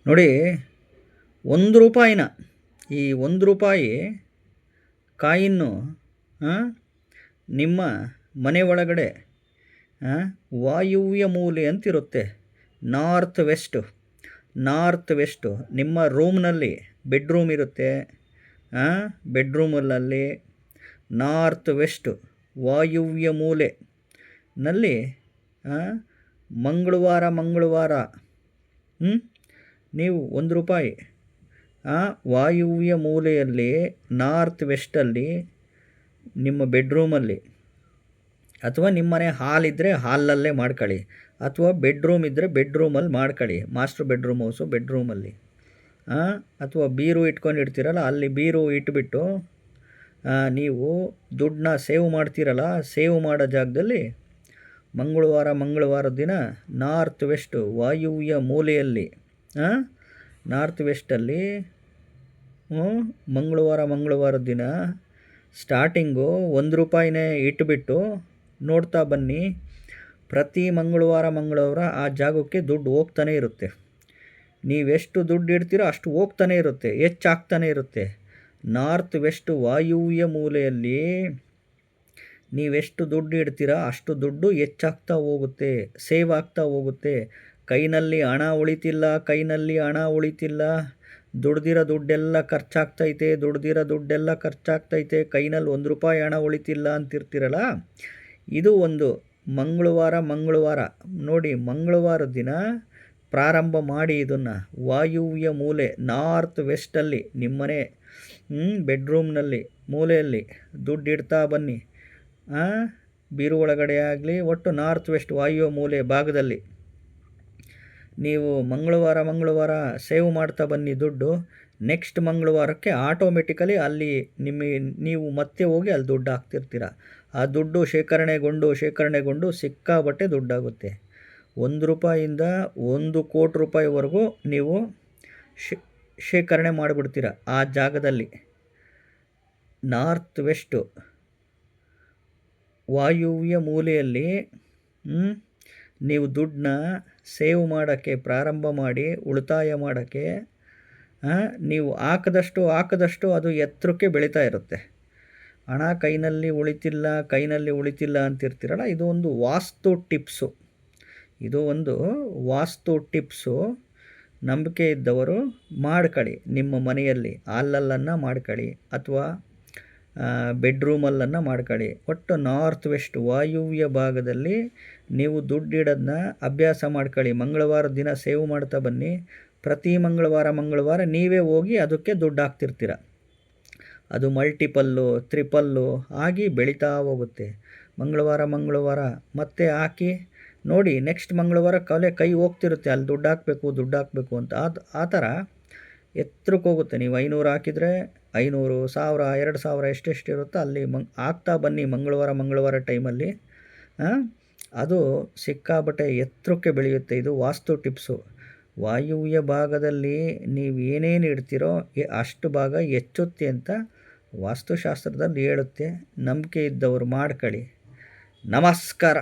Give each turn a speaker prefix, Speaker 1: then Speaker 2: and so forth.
Speaker 1: ನೋಡಿ, ₹1 ಈ ₹1 ಕಾಯಿನ್ನು ನಿಮ್ಮ ಮನೆ ಒಳಗಡೆ ವಾಯುವ್ಯ ಮೂಲೆ ಅಂತಿರುತ್ತೆ. ನಾರ್ತ್ ವೆಸ್ಟು ನಿಮ್ಮ ರೂಮ್ನಲ್ಲಿ ಬೆಡ್ರೂಮ್ ಇರುತ್ತೆ. ಬೆಡ್ರೂಮಲ್ಲಿ ನಾರ್ತ್ ವೆಸ್ಟು ವಾಯುವ್ಯ ಮೂಲೆಯಲ್ಲಿ ಮಂಗಳವಾರ ನೀವು ₹1 ವಾಯುವ್ಯ ಮೂಲೆಯಲ್ಲಿ ನಾರ್ತ್ ವೆಸ್ಟಲ್ಲಿ ನಿಮ್ಮ ಬೆಡ್ರೂಮಲ್ಲಿ, ಅಥವಾ ನಿಮ್ಮನೆ ಹಾಲ್ ಇದ್ದರೆ ಹಾಲಲ್ಲೇ ಮಾಡ್ಕೊಳ್ಳಿ, ಅಥವಾ ಬೆಡ್ರೂಮ್ ಇದ್ದರೆ ಬೆಡ್ರೂಮಲ್ಲಿ ಮಾಡ್ಕೊಳ್ಳಿ. ಮಾಸ್ಟರ್ ಬೆಡ್ರೂಮ್ ಹೌಸು ಬೆಡ್ರೂಮಲ್ಲಿ, ಅಥವಾ ಬೀರು ಇಟ್ಕೊಂಡಿರ್ತೀರಲ್ಲ ಅಲ್ಲಿ ಬೀರು ಇಟ್ಬಿಟ್ಟು ನೀವು ದುಡ್ಡನ್ನ ಸೇವ್ ಮಾಡ್ತೀರಲ್ಲ, ಸೇವ್ ಮಾಡೋ ಜಾಗದಲ್ಲಿ ಮಂಗಳವಾರ ದಿನ ನಾರ್ತ್ ವೆಸ್ಟು ವಾಯುವ್ಯ ಮೂಲೆಯಲ್ಲಿ ನಾರ್ತ್ ವೆಸ್ಟಲ್ಲಿ ಮಂಗಳವಾರ ದಿನ ಸ್ಟಾರ್ಟಿಂಗು ₹1 ಇಟ್ಬಿಟ್ಟು ನೋಡ್ತಾ ಬನ್ನಿ. ಪ್ರತಿ ಮಂಗಳವಾರ ಆ ಜಾಗಕ್ಕೆ ದುಡ್ಡು ಹೋಗ್ತಾನೆ ಇರುತ್ತೆ. ನೀವೆಷ್ಟು ದುಡ್ಡು ಇಡ್ತೀರೋ ಅಷ್ಟು ಹೋಗ್ತಾನೆ ಇರುತ್ತೆ, ಹೆಚ್ಚಾಗ್ತಾನೆ ಇರುತ್ತೆ. ನಾರ್ತ್ ವೆಸ್ಟ್ ವಾಯುವ್ಯ ಮೂಲೆಯಲ್ಲಿ ನೀವೆಷ್ಟು ದುಡ್ಡು ಇಡ್ತೀರಾ ಅಷ್ಟು ದುಡ್ಡು ಹೆಚ್ಚಾಗ್ತಾ ಹೋಗುತ್ತೆ, ಸೇವ್ ಆಗ್ತಾ ಹೋಗುತ್ತೆ. ಕೈನಲ್ಲಿ ಹಣ ಉಳಿತಿಲ್ಲ, ದುಡ್ದಿರೋ ದುಡ್ಡೆಲ್ಲ ಖರ್ಚಾಗ್ತೈತೆ, ಕೈನಲ್ಲಿ ₹1 ಹಣ ಉಳಿತಿಲ್ಲ ಅಂತಿರ್ತೀರಲ್ಲ, ಇದು ಒಂದು ಮಂಗಳವಾರ ನೋಡಿ. ಮಂಗಳವಾರ ದಿನ ಪ್ರಾರಂಭ ಮಾಡಿ ಇದನ್ನು. ವಾಯುವ್ಯ ಮೂಲೆ ನಾರ್ತ್ ವೆಸ್ಟಲ್ಲಿ ನಿಮ್ಮನೆ ಬೆಡ್ರೂಮ್ನಲ್ಲಿ ಮೂಲೆಯಲ್ಲಿ ದುಡ್ಡು ಇಡ್ತಾ ಬನ್ನಿ. ಬೀರು ಒಳಗಡೆ ಆಗಲಿ, ಒಟ್ಟು ನಾರ್ತ್ ವೆಸ್ಟ್ ವಾಯುವ್ಯ ಮೂಲೆ ಭಾಗದಲ್ಲಿ ನೀವು ಮಂಗಳವಾರ ಸೇವ್ ಮಾಡ್ತಾ ಬನ್ನಿ ದುಡ್ಡು. ನೆಕ್ಸ್ಟ್ ಮಂಗಳವಾರಕ್ಕೆ ಆಟೋಮೆಟಿಕಲಿ ಅಲ್ಲಿ ನೀವು ಮತ್ತೆ ಹೋಗಿ ಅಲ್ಲಿ ದುಡ್ಡು ಹಾಕ್ತಿರ್ತೀರ. ಆ ದುಡ್ಡು ಶೇಖರಣೆಗೊಂಡು ಸಿಕ್ಕಾಬಟ್ಟೆ ದುಡ್ಡಾಗುತ್ತೆ. ₹1 ₹1,00,00,000ವರೆಗೂ ನೀವು ಶೇಖರಣೆ ಮಾಡಿಬಿಡ್ತೀರ ಆ ಜಾಗದಲ್ಲಿ. ನಾರ್ತ್ ವೆಸ್ಟು ವಾಯುವ್ಯ ಮೂಲೆಯಲ್ಲಿ ನೀವು ದುಡ್ಡನ್ನ ಸೇವ್ ಮಾಡೋಕ್ಕೆ ಪ್ರಾರಂಭ ಮಾಡಿ, ಉಳಿತಾಯ ಮಾಡೋಕ್ಕೆ ನೀವು ಹಾಕದಷ್ಟು ಅದು ಎತ್ತರಕ್ಕೆ ಬೆಳೀತಾ ಇರುತ್ತೆ. ಹಣ ಕೈನಲ್ಲಿ ಉಳಿತಿಲ್ಲ ಅಂತಿರ್ತೀರಲ್ಲ, ಇದು ಒಂದು ವಾಸ್ತು ಟಿಪ್ಸು. ನಂಬಿಕೆ ಇದ್ದವರು ಮಾಡ್ಕೊಳ್ಳಿ. ನಿಮ್ಮ ಮನೆಯಲ್ಲಿ ಹಾಲಲ್ಲನ್ನು ಮಾಡ್ಕೊಳ್ಳಿ, ಅಥವಾ ಬೆಡ್ರೂಮಲ್ಲನ್ನು ಮಾಡ್ಕೊಳ್ಳಿ. ಒಟ್ಟು ನಾರ್ತ್ ವೆಸ್ಟ್ ವಾಯುವ್ಯ ಭಾಗದಲ್ಲಿ ನೀವು ದುಡ್ಡಿಡೋದನ್ನ ಅಭ್ಯಾಸ ಮಾಡ್ಕೊಳ್ಳಿ. ಮಂಗಳವಾರ ದಿನ ಸೇವ್ ಮಾಡ್ತಾ ಬನ್ನಿ. ಪ್ರತಿ ಮಂಗಳವಾರ ನೀವೇ ಹೋಗಿ ಅದಕ್ಕೆ ದುಡ್ಡು ಹಾಕ್ತಿರ್ತೀರ. ಅದು ಮಲ್ಟಿಪಲ್ಲು, ತ್ರಿಪಲ್ಲು ಆಗಿ ಬೆಳೀತಾ ಹೋಗುತ್ತೆ. ಮಂಗಳವಾರ ಮತ್ತೆ ಹಾಕಿ ನೋಡಿ. ನೆಕ್ಸ್ಟ್ ಮಂಗಳವಾರ ಕೈ ಹೋಗ್ತಿರುತ್ತೆ, ಅಲ್ಲಿ ದುಡ್ಡು ಹಾಕಬೇಕು ಅಂತ. ಆ ಥರ ಎತ್ತರಕ್ಕೆ ಹೋಗುತ್ತೆ. ನೀವು 500 ಹಾಕಿದರೆ 500, 1000, 2000 ಎಷ್ಟೆಷ್ಟು ಇರುತ್ತೋ ಅಲ್ಲಿ ಹಾಕ್ತಾ ಬನ್ನಿ. ಮಂಗಳವಾರ ಟೈಮಲ್ಲಿ ಅದು ಸಿಕ್ಕಾಬಟ್ಟೆ ಎತ್ತರಕ್ಕೆ ಬೆಳೆಯುತ್ತೆ. ಇದು ವಾಸ್ತು ಟಿಪ್ಸು. ವಾಯುವ್ಯ ಭಾಗದಲ್ಲಿ ನೀವು ಏನೇನು ಇಡ್ತೀರೋ ಅಷ್ಟು ಭಾಗ ಹೆಚ್ಚುತ್ತೆ ಅಂತ ವಾಸ್ತುಶಾಸ್ತ್ರದಲ್ಲಿ ಹೇಳುತ್ತೆ. ನಂಬಿಕೆ ಇದ್ದವರು ಮಾಡ್ಕೊಳ್ಳಿ. ನಮಸ್ಕಾರ.